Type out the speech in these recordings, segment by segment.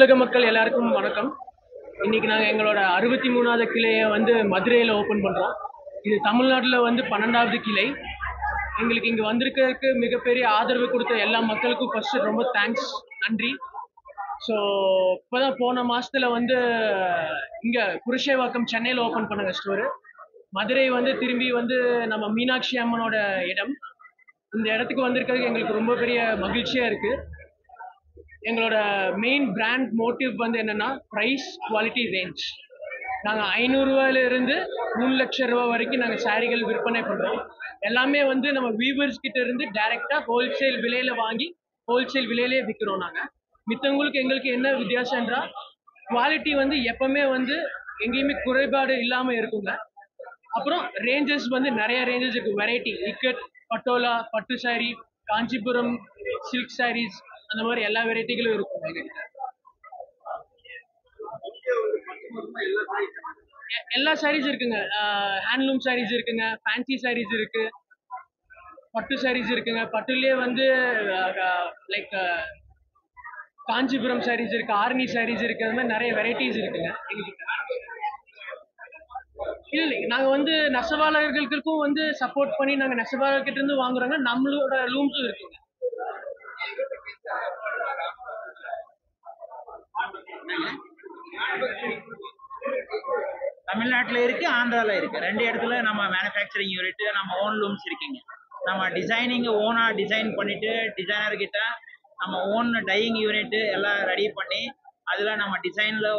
உலக மக்கள் எல்லாருக்கும் வணக்கம். இன்னைக்கு நாங்கள் எங்களோட 63வது கிளையை வந்து மதுரையில் ஓப்பன் பண்ணுறோம். இது தமிழ்நாட்டில் வந்து 12வது கிளை. எங்களுக்கு இங்கே வந்திருக்கிறதுக்கு மிகப்பெரிய ஆதரவு கொடுத்த எல்லா மக்களுக்கும் ஃபர்ஸ்ட் ரொம்ப தேங்க்ஸ், நன்றி. ஸோ இப்போதான் போன மாதத்தில் வந்து இங்கே குருஷேவாக்கம் சென்னையில் ஓப்பன் பண்ணாங்க ஸ்டோரு. மதுரை வந்து திரும்பி வந்து நம்ம மீனாட்சி அம்மனோட இடம். இந்த இடத்துக்கு வந்திருக்கிறதுக்கு எங்களுக்கு ரொம்ப பெரிய மகிழ்ச்சியாக இருக்குது. எங்களோட மெயின் பிராண்ட் மோட்டிவ் வந்து என்னன்னா ப்ரைஸ் குவாலிட்டி ரேஞ்ச். நாங்கள் 500 ரூபாயிலிருந்து 3 லட்சம் ரூபா வரைக்கும் நாங்கள் சாரிகள் விற்பனை பண்ணுறோம். எல்லாமே வந்து நம்ம வீவர்ஸ் கிட்ட இருந்து டைரெக்டாக ஹோல்சேல் விலையில வாங்கி ஹோல்சேல் விலையிலே விற்கிறோம். நாங்கள் மித்தவங்களுக்கு எங்களுக்கு என்ன வித்தியாசம்ன்றா குவாலிட்டி வந்து எப்பவுமே வந்து எங்கேயுமே குறைபாடு இல்லாமல் இருக்குங்க. அப்புறம் ரேஞ்சஸ் வந்து நிறைய ரேஞ்சஸ் இருக்கு. வெரைட்டி இக்கட், பட்டோலா, பட்டு சாரி, காஞ்சிபுரம் சில்க் சாரீஸ், அந்த மாதிரி எல்லா வெரைட்டிகளும் இருக்கும் எங்ககிட்ட. எல்லா சாரீஸ் இருக்குங்க. ஹேண்ட்லூம் சாரீஸ் இருக்குங்க, ஃபேன்சி சாரீஸ் இருக்கு, பட்டு சாரீஸ் இருக்குங்க. பட்டுலேயே வந்து லைக் காஞ்சிபுரம் சாரீஸ் இருக்கு, ஆர்னி சாரீஸ் இருக்கு, அது மாதிரி நிறைய வெரைட்டிஸ் இருக்குங்க எங்ககிட்ட. இல்லை, நாங்கள் வந்து நெசவாளர்களுக்கும் வந்து சப்போர்ட் பண்ணி நாங்கள் நெசவாளர்கிட்ட இருந்து வாங்குறோங்க. நம்மளோட லூம்ஸும் இருக்குங்க. தமிழ்நாட்டில் இருக்குது, ஆந்திராவில் இருக்குது. 2 இடத்துல நம்ம மேனுஃபேக்சரிங் யூனிட், நம்ம ஓன் லூம்ஸ் இருக்குங்க. நம்ம டிசைனிங் ஓனாக டிசைன் பண்ணிவிட்டு டிசைனர்கிட்ட நம்ம ஓன் டையிங் யூனிட்டு எல்லாம் ரெடி பண்ணி அதில் நம்ம டிசைனில்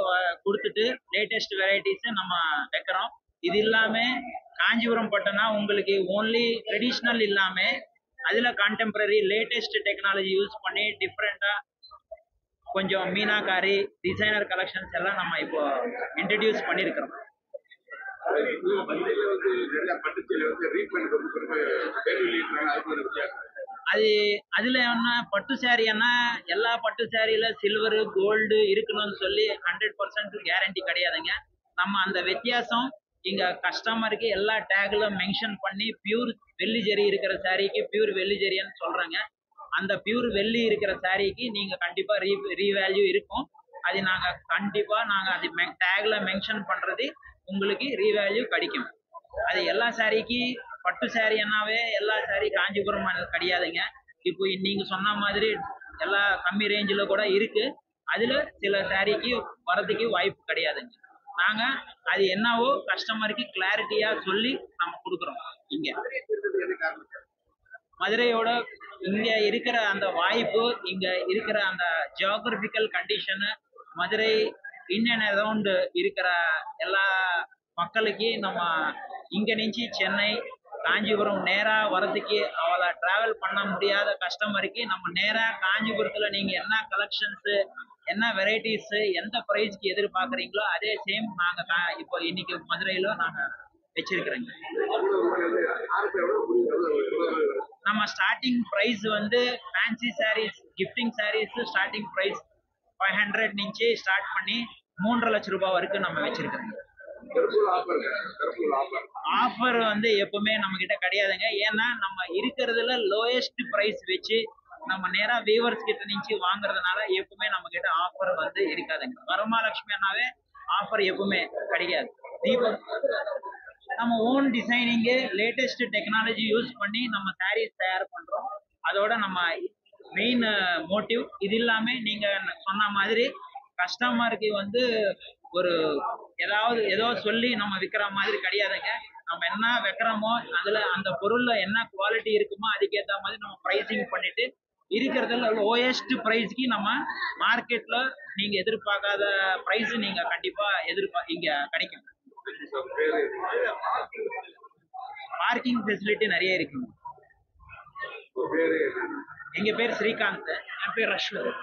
கொடுத்துட்டு லேட்டஸ்ட் வெரைட்டிஸை நம்ம வைக்கிறோம். இது இல்லாமல் காஞ்சிபுரம் பட்டுனா உங்களுக்கு ஓன்லி ட்ரெடிஷ்னல் இல்லாமல் அதில் கான்டெம்பரரி லேட்டஸ்ட் டெக்னாலஜி யூஸ் பண்ணி டிஃப்ரெண்ட்டாக கொஞ்சம் மீனாக்காரி டிசைனர் கலெக்ஷன்ஸ் எல்லாம் நம்ம இப்போ இன்ட்ரடியூஸ் பண்ணியிருக்கிறோம். அது அதில் என்ன பட்டு சாரின்னா எல்லா பட்டு சாரியில் சில்வரு கோல்டு இருக்கணும்னு சொல்லி 100% கேரண்டி கிடையாதுங்க. நம்ம அந்த வித்தியாசம் இங்கே கஸ்டமருக்கு எல்லா டேக்ல மென்ஷன் பண்ணி பியூர் வெள்ளி ஜெரி இருக்கிற சாரிக்கு பியூர் வெள்ளி ஜெரின்னு சொல்கிறேங்க. அந்த பியூர் வெள்ளி இருக்கிற சாரிக்கு நீங்கள் கண்டிப்பாக ரீவேல்யூ இருக்கும். அது நாங்கள் கண்டிப்பாக அது டேக்ல மென்ஷன் பண்ணுறது உங்களுக்கு ரீவேல்யூ கிடைக்கும். அது எல்லா சாரிக்கு பட்டு சாரின்னாவே எல்லா சாரி காஞ்சிபுரம் கிடையாதுங்க. இப்போ நீங்கள் சொன்ன மாதிரி எல்லா கம்மி ரேஞ்சில் கூட இருக்குது. அதில் சில சாரிக்கு வரதுக்கு வாய்ப்பு கிடையாதுங்க. நாங்கள் அது என்னவோ கஸ்டமருக்கு கிளாரிட்டியாக சொல்லி நம்ம கொடுக்குறோம். இங்கே மதுரையோட இங்கே இருக்கிற அந்த வாய்ப்பு, இங்கே இருக்கிற அந்த geographical condition, Madurai in and around இருக்கிற எல்லா மக்களுக்கு நம்ம இங்கே நினச்சி சென்னை காஞ்சிபுரம் நேராக வரதுக்கு அவளை ட்ராவல் பண்ண முடியாத கஸ்டமருக்கு நம்ம நேராக காஞ்சிபுரத்தில் நீங்கள் என்ன கலெக்ஷன்ஸு, என்ன வெரைட்டிஸு, எந்த ப்ரைஸ்க்கு எதிர்பார்க்குறீங்களோ அதே சேம் நாங்கள் இப்போ இன்னைக்கு மதுரையில் நாங்கள் வச்சிருக்கிறோங்க. நம்ம ஸ்டார்டிங் ப்ரைஸ் வந்து fancy saris, gifting saris starting price 500 నుంచి ஸ்டார்ட் பண்ணி 3.5 லட்சம் ரூபாய் வரைக்கும் நம்ம வச்சிருக்கிறோம். ஆஃபர் வந்து எப்பவுமே நம்ம கிட்ட கிடையாதுங்க. ஏன்னா நம்ம இருக்கிறதுல லோயஸ்ட் ப்ரைஸ் வச்சு நம்ம நேராக வீவர்ஸ் கிட்ட நின்று வாங்குறதுனால எப்பவுமே நம்ம கிட்ட ஆஃபர் வந்து இருக்காதுங்க. வரமகாலட்சுமினாவே ஆஃபர் எப்பவுமே கிடைக்காது. நம்ம own designing latest technology use பண்ணி நம்ம சாரீஸ் தயார் பண்ணுறோம். அதோட நம்ம மெயின் மோட்டிவ் இது இல்லாமல் நீங்கள் சொன்ன மாதிரி கஸ்டமருக்கு வந்து ஒரு ஏதோ சொல்லி நம்ம விற்கிற மாதிரி கிடையாதுங்க. நம்ம என்ன வைக்கிறோமோ அதில் அந்த பொருளில் என்ன குவாலிட்டி இருக்குமோ அதுக்கேற்ற மாதிரி நம்ம ப்ரைஸிங் பண்ணிவிட்டு இருக்கிறதுல லோயஸ்ட் ப்ரைஸ்க்கு நம்ம மார்க்கெட்டில் நீங்கள் எதிர்பார்க்காத ப்ரைஸ் நீங்கள் கண்டிப்பாக இங்கே கிடைக்கும். பார்க்கிங் ஃபெசிலிட்டி நிறைய இருக்குங்க. எங்கள் பேர் ஸ்ரீகாந்த். என் பேர் ரஷ்வந்த்.